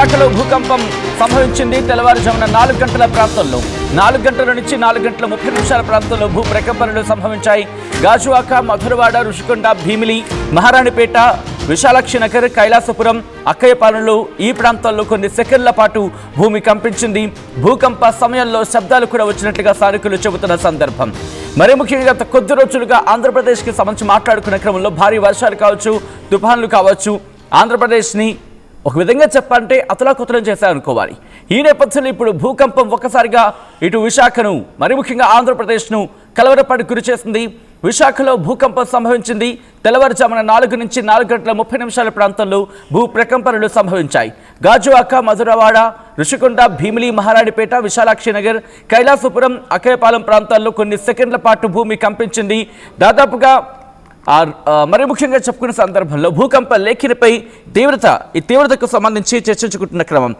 విశాఖలో భూకంపం సంభవించింది. తెల్లవారుజామున 4 గంటల ప్రాంతంలో 4 గంటల నుంచి 4 గంటల 30 నిమిషాల ప్రాంతంలో భూ ప్రకంపనలు సంభవించాయి. గాజువాక, మధురవాడ, రుషికొండ, భీమిలి, మహారాణిపేట, విశాలాక్షి నగర్, కైలాసపురం, అక్కయ్యపాలెంలో ఈ ప్రాంతాల్లో కొన్ని సెకండ్ల పాటు భూమి కంపించింది. భూకంప సమయంలో శబ్దాలు కూడా వచ్చినట్లుగా స్థానికులు చెబుతున్న సందర్భం. మరీ ముఖ్యంగా గత కొద్ది రోజులుగా ఆంధ్రప్రదేశ్కి సంబంధించి మాట్లాడుకునే క్రమంలో భారీ వర్షాలు కావచ్చు, తుఫాన్లు కావచ్చు, ఆంధ్రప్రదేశ్ని ఒక విధంగా చెప్పాలంటే అతలాకుతలం చేశారనుకోవాలి. ఈ నేపథ్యంలో ఇప్పుడు భూకంపం ఒక్కసారిగా ఇటు విశాఖను, మరి ముఖ్యంగా ఆంధ్రప్రదేశ్ను కలవరపాటు గురి చేసింది. విశాఖలో భూకంపం సంభవించింది. తెల్లవారుజామున 4 నుంచి 4 గంటల 30 నిమిషాల ప్రాంతంలో భూ ప్రకంపనలు సంభవించాయి. గాజువాక, మధురవాడ, రుషికొండ, భీమిలి, మహారాణిపేట, విశాలాక్షి నగర్, కైలాసపురం, అక్కయ్యపాలెం ప్రాంతాల్లో కొన్ని సెకండ్ల పాటు భూమి కంపించింది. దాదాపుగా మరి ముఖ్యంగా చెప్పుకునే సందర్భంలో భూకంప లేఖినిపై ఈ తీవ్రతకు సంబంధించి చర్చించుకుంటున్న క్రమం.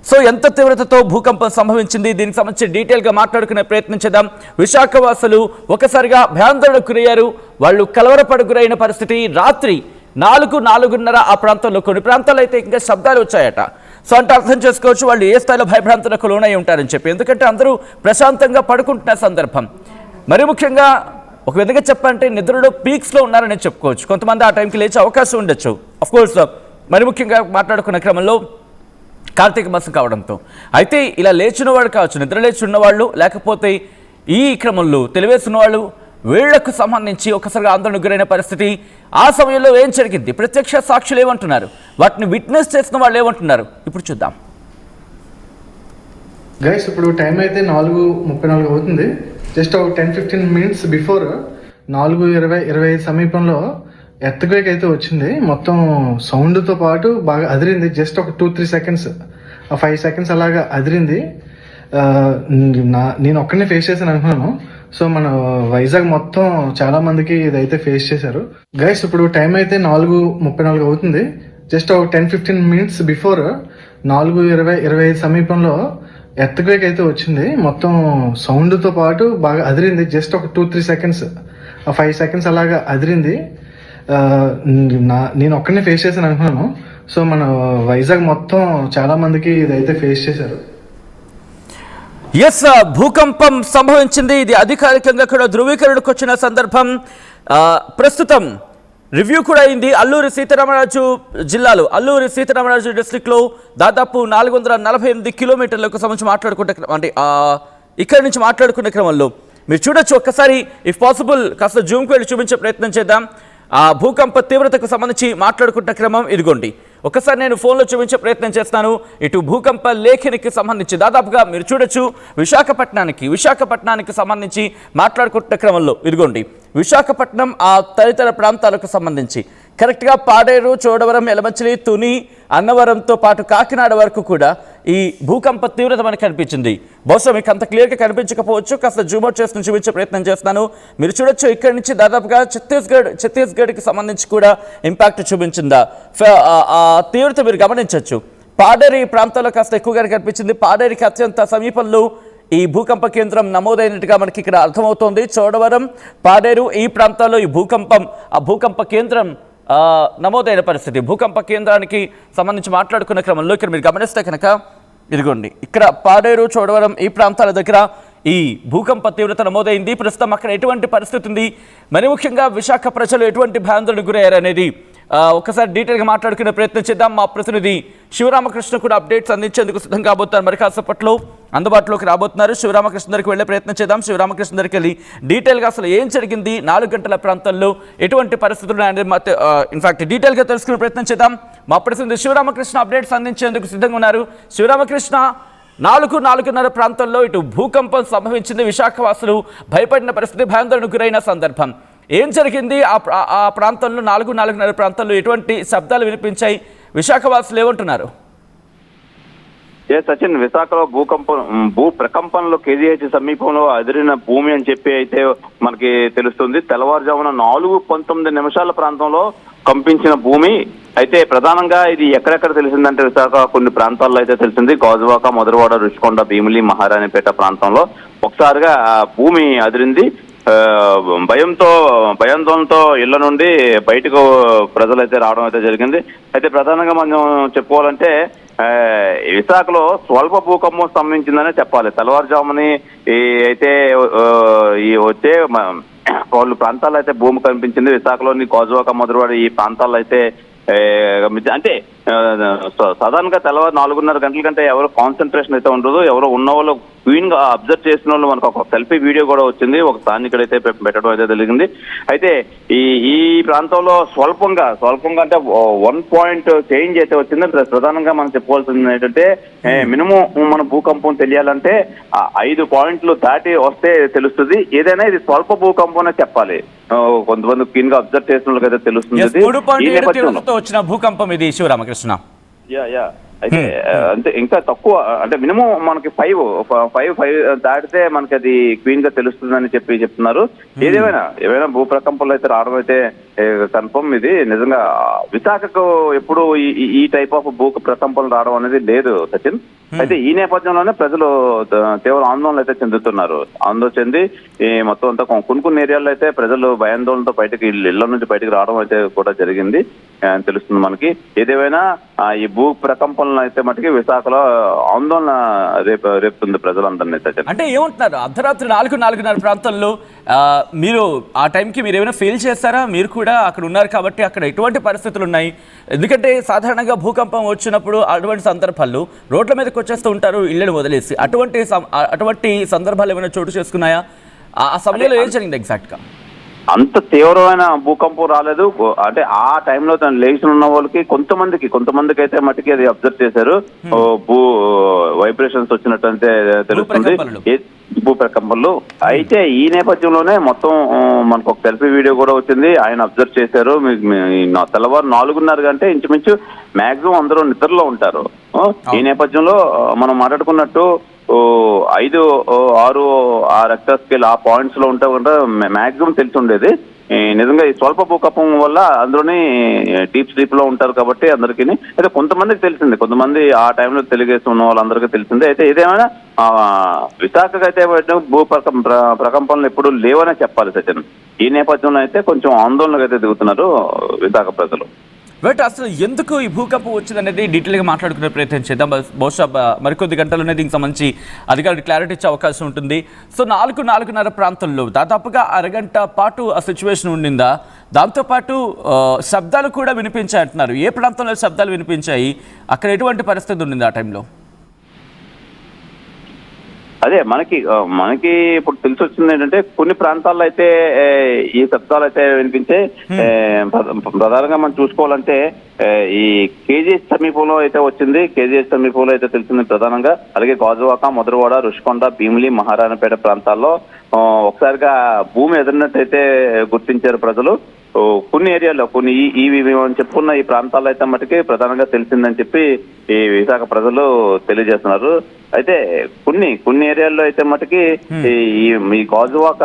సో ఎంత తీవ్రతతో భూకంపం సంభవించింది, దీనికి సంబంధించి డీటెయిల్గా మాట్లాడుకునే ప్రయత్నం చేద్దాం. విశాఖ వాసులు ఒకసారిగా భయాందోళనకు గురయ్యారు. వాళ్ళు కలవరపడు గురైన పరిస్థితి. రాత్రి 4:30 ఆ ప్రాంతంలో కొన్ని ప్రాంతాల్లో అయితే ఇంకా శబ్దాలు వచ్చాయట. సో అంటే అర్థం చేసుకోవచ్చు వాళ్ళు ఏ స్థాయిలో భయభ్రాంతులకు లోనై ఉంటారని చెప్పి. ఎందుకంటే అందరూ ప్రశాంతంగా పడుకుంటున్న సందర్భం. మరి ముఖ్యంగా ఒక విధంగా చెప్పాలంటే నిద్రలో పీక్స్లో ఉన్నారని చెప్పుకోవచ్చు. కొంతమంది ఆ టైంకి లేచే అవకాశం ఉండొచ్చు. అఫ్కోర్స్ మరి ముఖ్యంగా మాట్లాడుకున్న క్రమంలో కార్తీక మాసం కావడంతో అయితే ఇలా లేచిన వాళ్ళు కావచ్చు, నిద్ర లేచి ఉన్నవాళ్ళు, లేకపోతే ఈ క్రమంలో తెలివేసిన వాళ్ళు, వీళ్లకు సంబంధించి ఒకసారిగా ఆందోళనకు గురైన పరిస్థితి. ఆ సమయంలో ఏం జరిగింది, ప్రత్యక్ష సాక్షులు ఏమంటున్నారు, వాటిని విట్నెస్ చేసిన వాళ్ళు ఏమంటున్నారు, ఇప్పుడు చూద్దాం. గైస్ ఇప్పుడు టైం అయితే 4:34 అవుతుంది. జస్ట్ ఒక 10-15 మినిట్స్ బిఫోర్ 4:20 సమీపంలో ఎర్త్క్వేక్ అయితే వచ్చింది. మొత్తం సౌండ్తో పాటు బాగా అదిరింది. జస్ట్ ఒక 2-3 సెకండ్స్, 5 సెకండ్స్ అలాగా అదిరింది. నేను ఒక్కనే ఫేస్ చేశాను అనుకున్నాను. సో మన వైజాగ్ మొత్తం చాలా మందికి ఇదైతే ఫేస్ చేశారు. గైస్ ఇప్పుడు టైం అయితే 4:34 అవుతుంది. జస్ట్ ఒక 10-15 మినిట్స్ బిఫోర్ 4:20 సమీపంలో ఎర్త్క్వేక్ అయితే వచ్చింది. మొత్తం సౌండ్తో పాటు బాగా అదిరింది. జస్ట్ ఒక 2-3 సెకండ్స్, 5 సెకండ్స్ అలాగా అదిరింది. నేను ఒక్కనే ఫేస్ చేశాను అనుకున్నాను. సో మన వైజాగ్ మొత్తం చాలా మందికి ఇదైతే ఫేస్ చేశారు. ఎస్, భూకంపం సంభవించింది. ఇది అధికారికంగా కూడా ధృవీకరణకు వచ్చిన సందర్భం. ప్రస్తుతం రివ్యూ కూడా అయింది. అల్లూరి సీతారామరాజు జిల్లాలో, అల్లూరి సీతారామరాజు డిస్ట్రిక్ట్లో దాదాపు 448 కిలోమీటర్లకు సంబంధించి మాట్లాడుకుంటే, అంటే ఇక్కడి నుంచి మాట్లాడుకునే క్రమంలో మీరు చూడొచ్చు. ఒక్కసారి ఇఫ్ పాసిబుల్ కాస్త జూమ్కి వెళ్ళి చూపించే ప్రయత్నం చేద్దాం. ఆ భూకంప తీవ్రతకు సంబంధించి మాట్లాడుకుంటున్న క్రమం ఇదిగోండి. ఒకసారి నేను ఫోన్లో చూపించే ప్రయత్నం చేస్తాను. ఇటు భూకంప లేఖనికి సంబంధించి దాదాపుగా మీరు చూడొచ్చు. విశాఖపట్నానికి సంబంధించి మాట్లాడుకుంటున్న క్రమంలో ఇదిగోండి. విశాఖపట్నం ఆ తదితర ప్రాంతాలకు సంబంధించి కరెక్ట్గా పాడేరు, చోడవరం, ఎలమంచిలి, తుని, అన్నవరంతో పాటు కాకినాడ వరకు కూడా ఈ భూకంప తీవ్రత మనకు కనిపించింది. బహుశా మీకు అంత క్లియర్గా కనిపించకపోవచ్చు. కాస్త జూమ్అవుట్ చేసుకుని చూపించే ప్రయత్నం చేస్తాను. మీరు చూడొచ్చు ఇక్కడి నుంచి దాదాపుగా ఛత్తీస్గఢ్కి సంబంధించి కూడా ఇంపాక్ట్ చూపించిందా ఆ తీవ్రత మీరు గమనించవచ్చు. పాడేరు ఈ ప్రాంతంలో కాస్త ఎక్కువగా కనిపించింది. పాడేరుకి అత్యంత సమీపంలో ఈ భూకంప కేంద్రం నమోదైనట్టుగా మనకి ఇక్కడ అర్థమవుతోంది. చోడవరం, పాడేరు ఈ ప్రాంతాల్లో ఈ భూకంప కేంద్రం నమోదైన పరిస్థితి. భూకంప కేంద్రానికి సంబంధించి మాట్లాడుకున్న క్రమంలో ఇక్కడ మీరు గమనిస్తే కనుక ఇదిగోండి, ఇక్కడ పాడేరు, చోడవరం ఈ ప్రాంతాల దగ్గర ఈ భూకంప తీవ్రత నమోదైంది. ప్రస్తుతం అక్కడ ఎటువంటి పరిస్థితి ఉంది, మరి ముఖ్యంగా విశాఖ ప్రజలు ఎటువంటి భయాందోళనకు గురయ్యారు అనేది ఒకసారి డీటెయిల్గా మాట్లాడుకునే ప్రయత్నం చేద్దాం. మా ప్రతినిధి శివరామకృష్ణ కూడా అప్డేట్స్ అందించేందుకు సిద్ధం కాబోతున్నారు. మరి కాసేపట్లో అందుబాటులోకి రాబోతున్నారు. శివరామకృష్ణ దగ్గరికి వెళ్ళే ప్రయత్నం చేద్దాం. శివరామకృష్ణ దగ్గరికి వెళ్ళి డీటెయిల్గా అసలు ఏం జరిగింది, 4 గంటల ప్రాంతంలో ఎటువంటి పరిస్థితులు అనేది ఇన్ఫాక్ట్ డీటెయిల్గా తెలుసుకునే ప్రయత్నం చేద్దాం. మా ప్రతినిధి శివరామకృష్ణ అప్డేట్స్ అందించేందుకు సిద్ధంగా ఉన్నారు. శివరామకృష్ణ, 4:30 ప్రాంతంలో ఇటు భూకంపం సంభవించింది. విశాఖ వాసులు భయపడిన పరిస్థితి, భయాందోళనకు గురైన సందర్భం. ఏం జరిగింది ఆ ప్రాంతంలో, 4:30 ప్రాంతంలో ఎటువంటి శబ్దాలు వినిపించాయి, విశాఖ వాసులు ఏమంటున్నారు? సచిన్, విశాఖలో భూ ప్రకంపనలో కేజీహెచ్ సమీపంలో అదిరిన భూమి అని చెప్పి అయితే మనకి తెలుస్తుంది. తెల్లవారుజామున 4:19 ప్రాంతంలో కంపించిన భూమి అయితే ప్రధానంగా ఇది ఎక్కడెక్కడ తెలిసిందంటే విశాఖ కొన్ని ప్రాంతాల్లో అయితే తెలిసింది. గాజువాక, మధురవాడ, రుషికొండ, భీమిలి, మహారాణిపేట ప్రాంతంలో ఒకసారిగా భూమి అదిరింది. భయాందోళనతో ఇళ్ల నుండి బయటకు ప్రజలైతే రావడం అయితే జరిగింది. అయితే ప్రధానంగా మనం చెప్పుకోవాలంటే విశాఖలో స్వల్ప భూకంపం సంభవించిందనే చెప్పాలి. తెల్లవారుజాముని అయితే ఈ వచ్చే వాళ్ళు ప్రాంతాల్లో అయితే భూమి కనిపించింది. విశాఖలోని గాజువాక, మధురవాడ ఈ ప్రాంతాల్లో అయితే అంటే సాధారణంగా తెల్లవారు 4:30 గంటల కంటే ఎవరు కాన్సన్ట్రేషన్ అయితే ఉండదు. ఎవరో ఉన్న వాళ్ళు క్వీన్ గా అబ్జర్వ్ చేసిన వాళ్ళు మనకు ఒక సెల్ఫీ వీడియో కూడా వచ్చింది, ఒక స్థానికుడైతే పెట్టడం అయితే జరిగింది. అయితే ఈ ప్రాంతంలో స్వల్పంగా అంటే 1 పాయింట్ చేంజ్ అయితే వచ్చింది. ప్రధానంగా మనం చెప్పుకోవాల్సింది ఏంటంటే మినిమం మన భూకంపం తెలియాలంటే 5 పాయింట్లు దాటి వస్తే తెలుస్తుంది. ఏదైనా ఇది స్వల్ప భూకంపం అనే చెప్పాలి. కొంతమంది క్వీన్ గా అబ్జర్వ్ చేసిన వాళ్ళకి అయితే తెలుస్తుంది. వచ్చిన భూకంపం ఇది శివరామకృష్ణ. అయితే అంటే ఇంకా తక్కువ అంటే మినిమం మనకి 5 దాటితే మనకి అది క్వీన్ గా తెలుస్తుందని చెప్తున్నారు. ఏవైనా భూ ప్రకంపనలు అయితే రావడం అయితే కన్ఫర్మ్. ఇది నిజంగా విశాఖకు ఎప్పుడు ఈ టైప్ ఆఫ్ భూ ప్రకంపనలు రావడం అనేది లేదు సచిన్. అయితే ఈ నేపథ్యంలోనే ప్రజలు తీవ్ర ఆందోళన అయితే చెందుతున్నారు. ఆందోళన చెంది మొత్తం అంతా కొన్ని ఏరియాల్లో అయితే ప్రజలు భయాందోళనతో ఇళ్ల నుంచి బయటకు రావడం అయితే కూడా జరిగింది అని తెలుస్తుంది మనకి. ఏదేమైనా ఈ భూ ప్రకంపనలు అయితే మటుకి విశాఖలో ఆందోళన రేపుతుంది ప్రజలందరినీ. అంటే ఏమంటున్నారు, అర్ధరాత్రి 4:30 ప్రాంతంలో మీరు ఆ టైంకి మీరు ఏమైనా ఫీల్ చేస్తారా? మీరు కూడా అక్కడ ఉన్నారు కాబట్టి అక్కడ ఎటువంటి పరిస్థితులు ఉన్నాయి? ఎందుకంటే సాధారణంగా భూకంపం వచ్చినప్పుడు అటువంటి సందర్భాల్లో రోడ్ల మీదకి వచ్చేస్తూ ఉంటారు ఇళ్ళను వదిలేసి. అటువంటి సందర్భాలు ఏమైనా చోటు చేసుకున్నాయా? ఆ సమయంలో ఏం జరిగింది ఎగ్జాక్ట్ గా? అంత తీవ్రమైన భూకంపం రాలేదు. అంటే ఆ టైంలో తను లేచి ఉన్న వాళ్ళకి కొంతమందికి అయితే మట్టికి అది అబ్జర్వ్ చేశారు. భూ వైబ్రేషన్స్ వచ్చినట్టు అయితే తెలుస్తుంది, భూ ప్రకంపనలు. అయితే ఈ నేపథ్యంలోనే మొత్తం మనకు ఒక సెల్ఫీ వీడియో కూడా వచ్చింది. ఆయన అబ్జర్వ్ చేశారు. తెల్లవారు 4:30 గంటే ఇంచుమించు మాక్సిమం అందరూ నిద్రలో ఉంటారు. ఈ నేపథ్యంలో మనం మాట్లాడుకున్నట్టు 5, 6 ఆ రెక్టర్ స్కేల్ ఆ పాయింట్స్ లో ఉంటే మాక్సిమం తెలిసి ఉండేది. నిజంగా ఈ స్వల్ప భూకంపం వల్ల అందులోని డీప్ స్లీప్ లో ఉంటారు కాబట్టి అందరికీ. అయితే కొంతమందికి తెలిసింది, కొంతమంది ఆ టైంలో తెలియజేసి ఉన్న వాళ్ళందరికీ తెలిసింది. అయితే ఏదేమైనా విశాఖకు అయితే భూ ప్రకంపనలు ఎప్పుడు లేవనే చెప్పాలి సచిన్. ఈ నేపథ్యంలో అయితే కొంచెం ఆందోళనకు అయితే దిగుతున్నారు విశాఖ ప్రజలు. బట్ అసలు ఎందుకు ఈ భూకంపం వచ్చింది అనేది డీటెయిల్గా మాట్లాడుకునే ప్రయత్నం చేద్దాం. బహుశా మరికొద్ది గంటల్లోనే దీనికి సంబంధించి అధికారులు క్లారిటీ ఇచ్చే అవకాశం ఉంటుంది. సో 4:30 ప్రాంతంలో దాదాపుగా అరగంట పాటు ఆ సిచ్యువేషన్ ఉండిందా? దాంతోపాటు శబ్దాలు కూడా వినిపించాయి అంటున్నారు. ఏ ప్రాంతంలో శబ్దాలు వినిపించాయి? అక్కడ ఎటువంటి పరిస్థితి ఉండింది ఆ టైంలో? అదే మనకి ఇప్పుడు తెలిసి వచ్చింది ఏంటంటే కొన్ని ప్రాంతాల్లో అయితే ఈ శబ్దాలు అయితే వినిపించే. ప్రధానంగా మనం చూసుకోవాలంటే ఈ కేజీహెచ్ సమీపంలో అయితే వచ్చింది. కేజీహెచ్ సమీపంలో అయితే తెలిసింది ప్రధానంగా. అలాగే గాజువాక, మధురవాడ, రుషికొండ, భీమిలి, మహారాణపేట ప్రాంతాల్లో ఒకసారిగా భూమి ఎదిరినట్టయితే గుర్తించారు ప్రజలు. కొన్ని ఏరియాలో మేము చెప్పుకున్న ఈ ప్రాంతాల్లో అయితే మటుకి ప్రధానంగా తెలిసిందని చెప్పి ఈ విశాఖ ప్రజలు తెలియజేస్తున్నారు. అయితే కొన్ని ఏరియాల్లో అయితే మటుకి ఈ గాజువాక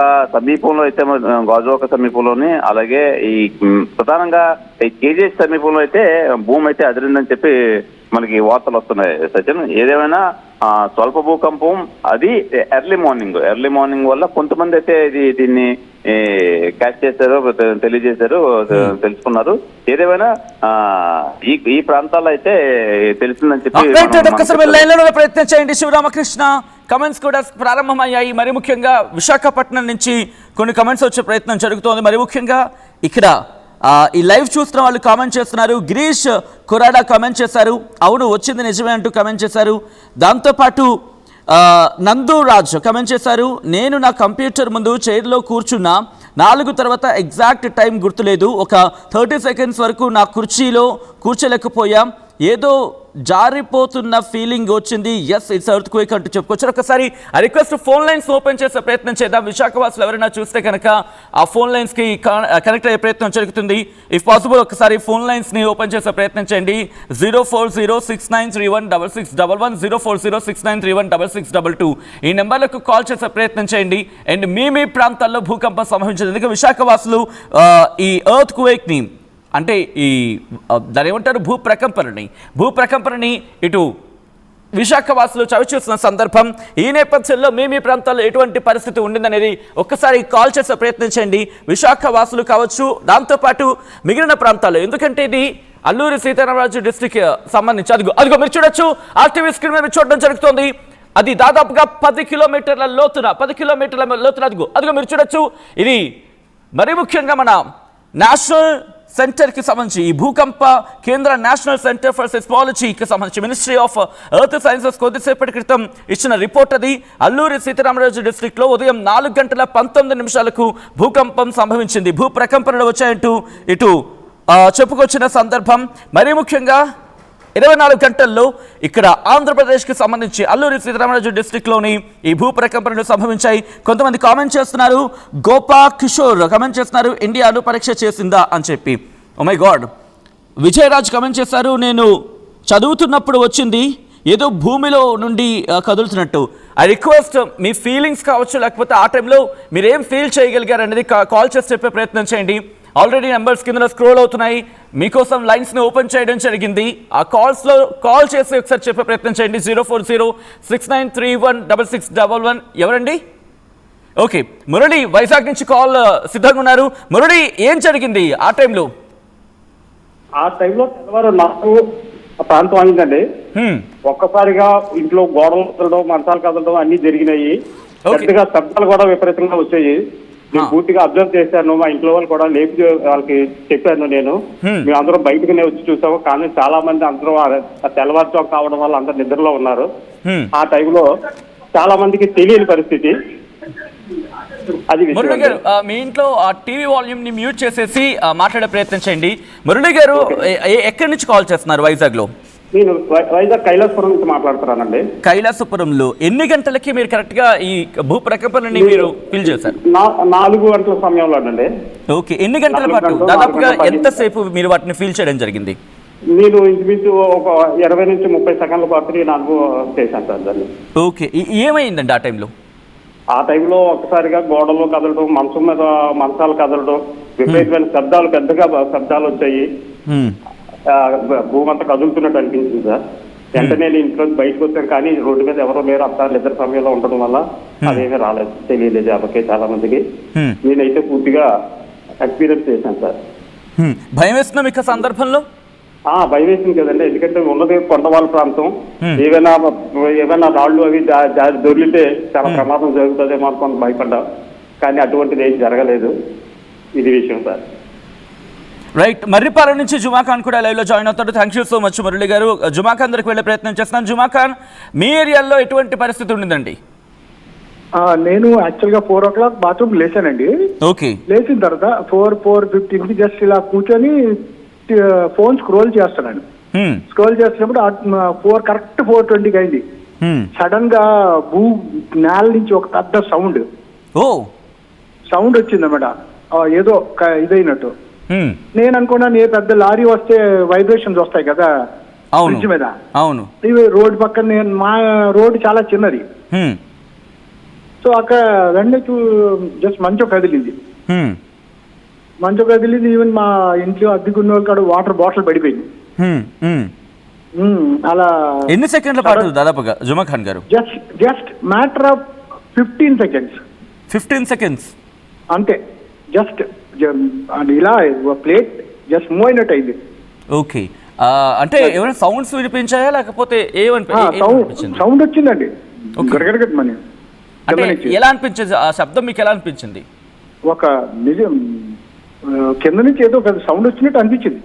సమీపంలోని అలాగే ఈ ప్రధానంగా ఈ కేజీహెచ్ సమీపంలో అయితే భూమి అయితే అదిరిందని చెప్పి మనకి వార్తలు వస్తున్నాయి సచిన్. ఏదేమైనా స్వల్ప భూకంపం అది ఎర్లీ మార్నింగ్ వల్ల కొంతమంది అయితే దీన్ని క్యాచ్ చేశారు, తెలియజేశారు, తెలుసుకున్నారు. ఏదేమైనా ఈ ప్రాంతాల్లో అయితే తెలిసిందని చెప్పి ప్రయత్నం చేయండి శివరామకృష్ణ. కమెంట్స్ కూడా ప్రారంభమయ్యాయి. మరి ముఖ్యంగా విశాఖపట్నం నుంచి కొన్ని కమెంట్స్ వచ్చే ప్రయత్నం జరుగుతోంది. మరి ముఖ్యంగా ఇక్కడ ఈ లైవ్ చూస్తున్న వాళ్ళు కామెంట్ చేస్తున్నారు. గిరీష్ కొరాడా కామెంట్ చేశారు, అవును వచ్చింది నిజమే అంటూ కామెంట్ చేశారు. దాంతోపాటు నందు రాజ్ కామెంట్ చేశారు, నేను నా కంప్యూటర్ ముందు చైర్లో కూర్చున్నా 4 తర్వాత ఎగ్జాక్ట్ టైం గుర్తులేదు, ఒక 30 సెకండ్స్ వరకు నా కుర్చీలో కూర్చోలేకపోయాం, ఏదో జారిపోతున్న ఫీలింగ్ వచ్చింది. ఎస్ ఇట్స్ ఎర్త్ క్వేక్ అంటూ చెప్పుకోవచ్చు. ఒకసారి ఆ రిక్వెస్ట్ ఫోన్ లైన్స్ ఓపెన్ చేసే ప్రయత్నం చేద్దాం. విశాఖవాసులు ఎవరైనా చూస్తే కనుక ఆ ఫోన్ లైన్స్కి కనెక్ట్ అయ్యే ప్రయత్నం జరుగుతుంది. ఇఫ్ పాసిబుల్ ఒకసారి ఫోన్ లైన్స్ని ఓపెన్ చేసే ప్రయత్నం చేయండి. 04069316611 04069316622 ఈ నెంబర్లకు కాల్ చేసే ప్రయత్నం చేయండి. అండ్ మీ ప్రాంతాల్లో భూకంపం సంభవించింది. ఎందుకంటే విశాఖవాసులు ఈ ఎర్త్ క్వేక్ని అంటే ఈ దాని ఏమంటారు భూప్రకంపనని ఇటు విశాఖవాసులు చవిచూస్తున్న సందర్భం. ఈ నేపథ్యంలో మీ ప్రాంతాల్లో ఎటువంటి పరిస్థితి ఉండిందనేది ఒక్కసారి కాల్ చేసే ప్రయత్నం చేయండి. విశాఖవాసులు కావచ్చు, దాంతోపాటు మిగిలిన ప్రాంతాల్లో. ఎందుకంటే ఇది అల్లూరి సీతారామరాజు డిస్ట్రిక్ట్ సంబంధించి అదిగో మీరు చూడొచ్చు ఆర్టీవీ స్క్రీన్ మీద చూడడం జరుగుతోంది. అది దాదాపుగా 10 కిలోమీటర్ల లోతున అదిగో మీరు చూడొచ్చు. ఇది మరీ ముఖ్యంగా మన నేషనల్ సెంటర్కి సంబంధించి ఈ భూకంప కేంద్ర నేషనల్ సెంటర్ ఫర్ సెస్మాలజీకి సంబంధించి మినిస్ట్రీ ఆఫ్ ఎర్త్ సైన్సెస్ కొద్దిసేపటి క్రితం ఇచ్చిన రిపోర్ట్ అది. అల్లూరి సీతారామరాజు డిస్ట్రిక్ట్లో ఉదయం 4:19 భూకంపం సంభవించింది. భూ ప్రకంపనలు వచ్చాయంటూ ఇటు చెప్పుకొచ్చిన సందర్భం. మరీ ముఖ్యంగా 24 గంటల్లో ఇక్కడ ఆంధ్రప్రదేశ్కి సంబంధించి అల్లూరి సీతారామరాజు డిస్ట్రిక్ట్లోని ఈ భూ ప్రకంపనలు సంభవించాయి. కొంతమంది కామెంట్ చేస్తున్నారు, గోపా కిషోర్ కామెంట్ చేస్తున్నారు ఇండియా అణు పరీక్ష చేసిందా అని చెప్పి. Oh my god. Vijayraj comment చేశారు, నేను చదువుతున్నప్పుడు వచ్చింది ఏదో భూమిలో నుండి కదులుతున్నట్టు. ఐ రిక్వెస్ట్ మీ ఫీలింగ్స్ కావచ్చు, లేకపోతే ఆ టైంలో మీరేం ఫీల్ చేయగలిగారు అనేది కాల్ చేసి చెప్పే ప్రయత్నం చేయండి. ఆల్రెడీ నెంబర్స్ కింద స్క్రోల్ అవుతున్నాయి, మీకోసం లైన్స్ని ఓపెన్ చేయడం జరిగింది. ఆ కాల్స్లో కాల్ చేసి ఒకసారి చెప్పే ప్రయత్నం చేయండి. 04069316611. ఎవరండి? ఓకే, మురళి వైజాగ్ నుంచి కాల్ సిద్ధంగా ఉన్నారు. మురళి, ఏం జరిగింది ఆ టైంలో? ఆ టైంలో తెల్లవారు నాకు ప్రాంతం అయిందండి. ఒక్కసారిగా ఇంట్లో గోడలు కదలడం, మంచాలు కదలడం అన్ని జరిగినాయి. పెద్దగా శబ్దాలు కూడా విపరీతంగా వచ్చాయి. నేను పూర్తిగా అబ్జర్వ్ చేశాను. మా ఇంట్లో వాళ్ళు కూడా లేపి వాళ్ళకి చెప్పాను. మేము అందరం బయటకునే వచ్చి చూసాము. కానీ చాలా మంది అందరూ తెల్లవారుజాము కావడం వల్ల అందరు నిద్రలో ఉన్నారు. ఆ టైంలో చాలా మందికి తెలియని పరిస్థితి. అది మురళి గారు, మీ ఇంట్లో ఆ టీవీ వాల్యూమ్ ని మ్యూట్ చేసేసి మాట్లాడే ప్రయత్నం చేయండి. మురళి గారు, ఎక్కడి నుంచి కాల్ చేస్తున్నారు? వైజాగ్ లో. నేను వైజాగ్ కైలాసపురం నుంచి మాట్లాడుతున్నానండి. కైలాసపురంలో ఎన్ని గంటలకి మీరు కరెక్ట్ గా ఈ భూ ప్రకంపనని మీరు ఫీల్ చేశారు? 4 గంటల సమయంలో అండి. ఓకే, ఎన్ని గంటల పాటు దాదాపుగా ఎంతసేపు మీరు వాటిని ఫీల్ చేయడం జరిగింది? నేను ఇంచుమించు ఒక 20 నుంచి 30 సెకండ్ల పాటు నేను అనుభవం చేశాను సార్ దాన్ని. ఓకే, ఏమైందండి ఆ టైంలో? ఆ టైంలో ఒక్కసారిగా గోడలు కదలడం, మంచం మీద మంచాలు కదలడం, విపరీతమైన శబ్దాలు, పెద్దగా శబ్దాలు వచ్చాయి. భూమి అంతా కదులుతున్నట్టు అనిపించింది సార్. వెంటనే నేను ఇంట్లో బయటకు వచ్చాను, కానీ రోడ్డు మీద ఎవరో లేరు. అంతా నిద్ర సమయంలో ఉండడం వల్ల అదేమీ రాలేదు, తెలియలేదు ఎవరికి, చాలా మందికి. నేనైతే పూర్తిగా ఎక్స్పీరియన్స్ చేశాను సార్. భయం వేస్తున్నా మీకు సందర్భంలో? భయం వేసింది కదండి, ఎందుకంటే ఉన్నది కొండవాళ్ళ ప్రాంతం. ఏమైనా రాళ్ళు అవి దొరికితే చాలా ప్రమాదం జరుగుతుందేమో అనుకుని భయపడ్డా. కానీ అటువంటిది ఏం జరగలేదు. ఇది విషయం సార్. రైట్, మర్రిపాలెం నుంచి జుమాఖాన్ కూడా లైవ్ లో జాయిన్ అవుతాడు. Thank you so much Murali గారు. జుమాఖాన్ దగ్గరికి వెళ్ళే ప్రయత్నం చేస్తున్నాను. జుమాఖాన్, మీ ఏరియాలో ఎటువంటి పరిస్థితి ఉండిందండి? నేను యాక్చువల్ గా 4 o'clock బాత్రూమ్ లేచానండి. ఓకే, లేచిన తర్వాత 4:15 జస్ట్ ఇలా కూర్చొని ఫోన్ స్క్రోల్ చేస్తున్నాను. స్క్రోల్ చేస్తున్నప్పుడు కరెక్ట్ 4:20 అయింది. సడన్ గా నేల నుంచి ఒక పెద్ద సౌండ్ వచ్చిందన్నమాట. ఏదో ఇదైనట్టు నేను అనుకున్నాను. ఏ పెద్ద లారీ వస్తే వైబ్రేషన్స్ వస్తాయి కదా బ్రిడ్జ్ మీద. అవును, ఇవి రోడ్ పక్కన, మా రోడ్ చాలా చిన్నది. సో అక్కడ వెంటనే జస్ట్ మంచం కదిలింది. ఈవెన్ మా ఇంట్లో అద్దెకున్న వాళ్ళు కాడ వాటర్ బాటిల్ పడిపోయింది. అలా ఎన్ని సెకండ్ల పాటు దాదాపుగా జుమాఖాన్ గారు? Just matter of 15 seconds. 15 seconds అంతే. జస్ట్ ఇలా ప్లేట్ జస్ట్ మూవ్ అయినట్టు అయింది. ఓకే, అంటే ఏమైనా సౌండ్స్ వినిపించాయా, లేకపోతే సౌండ్ వచ్చిందండి? అంటే ఎలా అనిపించింది ఆ శబ్దం మీకు? ఎలా అనిపించింది? ఒక నిజం కింద నుంచి ఏదో పెద్ద సౌండ్ వచ్చినట్టు అనిపించింది.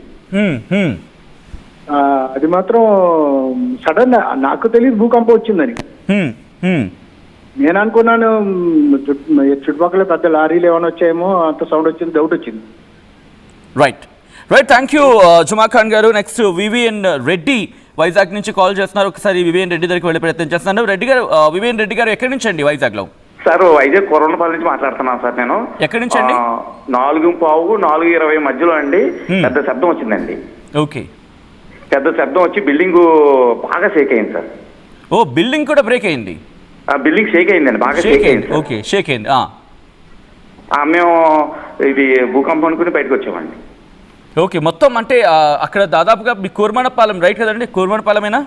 అది మాత్రం సడన్, నాకు తెలియదు భూకంపం వచ్చిందని. నేను అనుకున్నాను చుట్టుపక్కల పెద్ద లారీలు ఏమైనా వచ్చాయేమో, అంత సౌండ్ వచ్చింది, డౌట్ వచ్చింది. రైట్, థ్యాంక్ యూ జుమాఖాన్ గారు. నెక్స్ట్ వివిఎన్ రెడ్డి వైజాగ్ నుంచి కాల్ చేస్తున్నారు. ఒకసారి వివిఎన్ రెడ్డి దగ్గరికి వెళ్ళే ప్రయత్నం చేస్తున్నాను. వివిఎన్ రెడ్డి గారు ఎక్కడి నుంచి అండి వైజాగ్ లో? సార్ వైజాగ్ కొరవనపల్లి నుంచి మాట్లాడుతున్నాను సార్. నేను ఎక్కడి నుంచి అండి? 4:15, 4:20 మధ్యలో అండి పెద్ద శబ్దం వచ్చిందండి. ఓకే, పెద్ద శబ్దం వచ్చి బిల్డింగ్ బాగా షేక్ అయింది సార్. బిల్డింగ్ కూడా బ్రేక్ అయింది? బిల్డింగ్ షేక్ అయిందండి, బాగా షేక్ అయింది. ఓకే, షేక్ అయింది. మేము ఇది భూకంపం అనుకుని బయటకు వచ్చామండి. ఓకే, మొత్తం అంటే అక్కడ దాదాపుగా మీ కూర్మనపాలెం రైట్ కదండి? కూర్మనపాలెమేనా?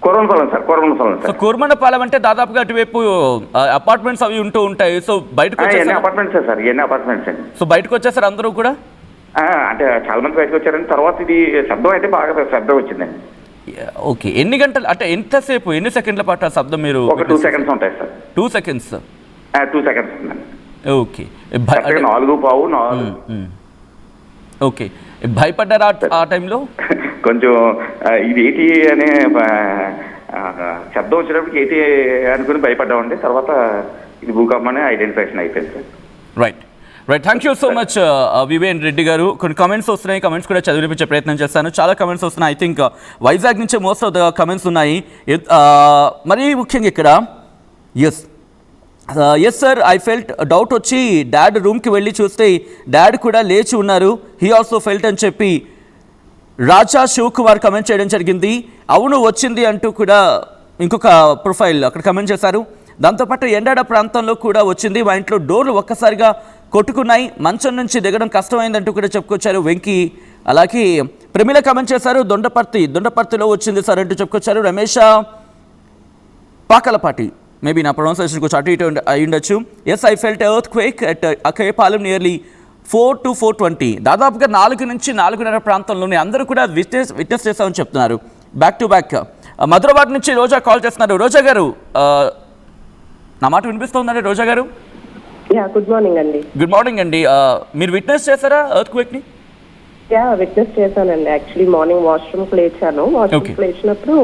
కొరవనపాలెం సార్, కొరవనపాలెం సార్. సో కూర్మనపాలెం అంటే దాదాపుగా అటువైపు అపార్ట్మెంట్స్ అవి ఉంటూ ఉంటాయి. సో బయటకు అపార్ట్మెంట్స్ సార్, ఎన్ని అపార్ట్మెంట్స్ అండి. సో బయటకు వచ్చేసారు అందరూ కూడా? అంటే చాలా మంది బయటకు వచ్చారండి. తర్వాత ఇది శబ్దం అయితే బాగా శబ్దం వచ్చిందండి. ఓకే, ఎన్ని గంటలు అంటే ఎంతసేపు, ఎన్ని సెకండ్ల పాటు ఆ శబ్దం మీరు? ఒక 2 seconds ఉంటాయి సార్. 2 seconds? 2 seconds ఉందండి. ఓకే. 4:15. ఓకే, భయపడ్డారా ఆ టైంలో? కొంచెం ఇది ఏంటి అనే శబ్దం వచ్చినప్పటికి ఏంటి అనుకుని భయపడ్డామండి. తర్వాత ఇది భూకంపం అని ఐడెంటిఫికేషన్ అయిపోయింది sir. Right. Thank you so much Viven Reddy గారు. కొన్ని కమెంట్స్ వస్తున్నాయి, కమెంట్స్ కూడా చదివిపించే ప్రయత్నం చేస్తాను. చాలా కమెంట్స్ వస్తున్నాయి. ఐ థింక్ వైజాగ్ నుంచే మోస్ట్ ఆఫ్ ద కమెంట్స్ ఉన్నాయి. మరీ ముఖ్యంగా ఇక్కడ yes sir, I felt doubt వచ్చి డాడ్ రూమ్కి వెళ్ళి చూస్తే డాడ్ కూడా లేచి ఉన్నారు, హీ ఆల్సో ఫెల్ట్ అని చెప్పి రాజా శివకుమార్ కమెంట్ చేయడం జరిగింది. అవును వచ్చింది అంటూ కూడా ఇంకొక ప్రొఫైల్ అక్కడ కమెంట్ చేశారు. దాంతోపాటు ఎండాడ ప్రాంతంలో కూడా వచ్చింది, మా ఇంట్లో డోర్లు ఒక్కసారిగా కొట్టుకున్నాయి, మంచం నుంచి దిగడం కష్టమైందంటూ కూడా చెప్పుకొచ్చారు వెంకీ. అలాగే ప్రమిళ కమెంట్ చేశారు, దొండపర్తిలో వచ్చింది సార్ అంటూ చెప్పుకొచ్చారు. రమేష పాకలపాటి, మేబీ నా ప్రొనౌన్సియేషన్ కొంచెం అటు ఇటు అయి ఉండొచ్చు. Yes, I felt earthquake at Akayapalem nearly 4 to 4:20. దాదాపుగా 4 నుంచి 4:30 ప్రాంతంలోనే అందరూ కూడా విట్నెస్ చేస్తామని చెప్తున్నారు. బ్యాక్ టు బ్యాక్ మధురవాడ నుంచి రోజా కాల్ చేస్తున్నారు. రోజా గారు, నా మాట వినిపిస్తుందండి రోజా గారు? గుడ్ మార్నింగ్ అండి. గుడ్ మార్నింగ్ అండి. మీరు విట్నెస్ చేశారా ఎర్త్ క్వేక్ ని? విట్నెస్ చేశానండి. యాక్చువల్లీ మార్నింగ్ వాష్రూమ్కి లేచాను. వాష్రూమ్కి లేచినప్పుడు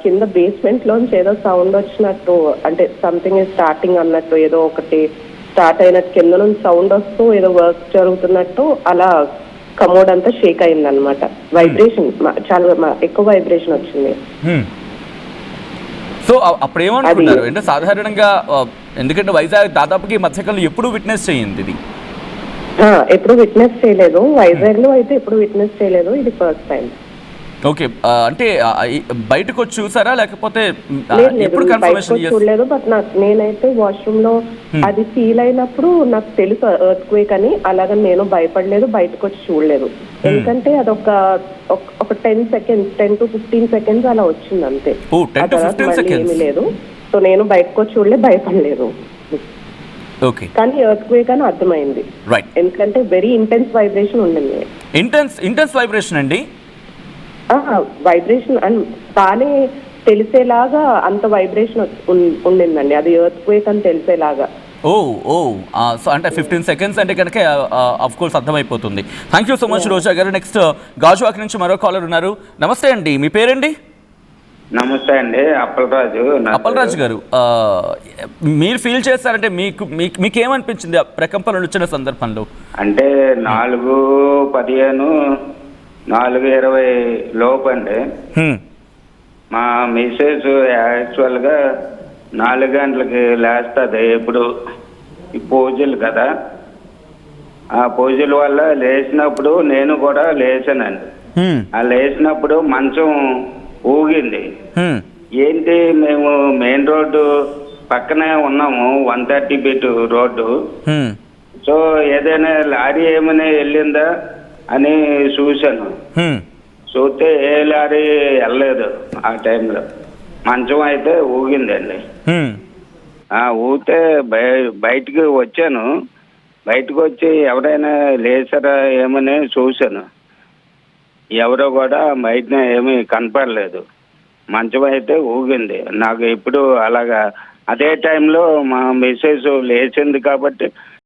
కింద బేస్మెంట్ లోంచి ఏదో సౌండ్ వచ్చినట్టు, అంటే సంథింగ్ ఇస్ స్టార్టింగ్ అన్నట్టు, ఏదో ఒకటి స్టార్ట్ అయినట్టు కింద నుంచి సౌండ్ వస్తూ ఏదో వర్క్ జరుగుతున్నట్టు అలా కమోడ్ అంతా షేక్ అయింది అనమాట. వైబ్రేషన్ చాలా ఎక్కువ వైబ్రేషన్ వచ్చింది. సో అప్పుడు ఏమనుకున్నారు అంటే సాధారణంగా, ఎందుకంటే వైజాగ్ దాదాపుకి ఈ మధ్యకాలంలో ఎప్పుడు విట్నెస్ చేయింది ఇది? ఎప్పుడు విట్నెస్ చేయలేదు, వైజాగ్ లో అయితే ఎప్పుడు విట్నెస్ చేయలేదు, ఇది ఫస్ట్ టైం. ఓకే, అంటే బయటకు వచ్చి చూసారా లేకపోతే ఎప్పుడు కన్ఫర్మేషన్? చూడలేదు, బట్ నేనైతే వాష్రూమ్ లో అది ఫీల్ అయినప్పుడు నాకు తెలుసు ఎర్త్ క్వేక్ అని. అలాగని నేను భయపడలేదు, బయటకు వచ్చి చూడలేదు. ఎందుకంటే అదొక 10 to 15 seconds అలా వచ్చింది అంతే, ఏమీ లేదు. సో నేను బయటకు వచ్చి చూడలేదు, భయపడలేదు. కానీ ఎర్త్ క్వేక్ అని అర్థమైంది, ఎందుకంటే వెరీ ఇంటెన్స్ వైబ్రేషన్ ఉండింది. ఇంటెన్స్ వైబ్రేషన్ అండి? వైబ్రేషన్ అండ్ బాగానే తెలిసేలాగా అంత వైబ్రేషన్ ఉండిందండి. అది ఎర్త్ క్వేక్ అని తెలిసేలాగా. సో అంటే 15 seconds అంటే కనుక ఆఫ్ కోర్స్ అర్థమైపోతుంది. థ్యాంక్ యూ సో మచ్ రోజా గారు. నెక్స్ట్ గాజువాక నుంచి మరో కాలర్ ఉన్నారు. నమస్తే అండి, మీ పేరండి? నమస్తే అండి, అప్పలరాజు గారు. మీరు ఫీల్ చేస్తారంటే మీకేమనిపించింది ప్రకంపనలు వచ్చిన సందర్భంలో? అంటే 4:15, 4:20 లోపు అండి. మా మిసెస్ యాక్చువల్గా 4 గంటలకి లేస్తుంది. ఎప్పుడు ఈ పూజలు కదా, ఆ పూజల వల్ల లేచినప్పుడు నేను కూడా లేచానండి. ఆ లేచినప్పుడు మంచం ఊగింది. ఏంటి, మేము మెయిన్ రోడ్డు పక్కనే ఉన్నాము, 130 feet రోడ్డు. సో ఏదైనా లారీ ఏమైనా వెళ్ళిందా అని చూశాను. చూస్తే ఏ లారీ వెళ్ళలేదు ఆ టైంలో. మంచం అయితే ఊగిందండి. ఊగితే బయటికి వచ్చాను. బయటకు వచ్చి ఎవరైనా లేచారా ఏమని చూశాను. ఎవరో కూడా బయటనే ఏమీ కనపడలేదు. మంచం అయితే ఊగింది. నాకు ఇప్పుడు అలాగా అదే టైంలో మా మిస్సెస్ లేచింది కాబట్టి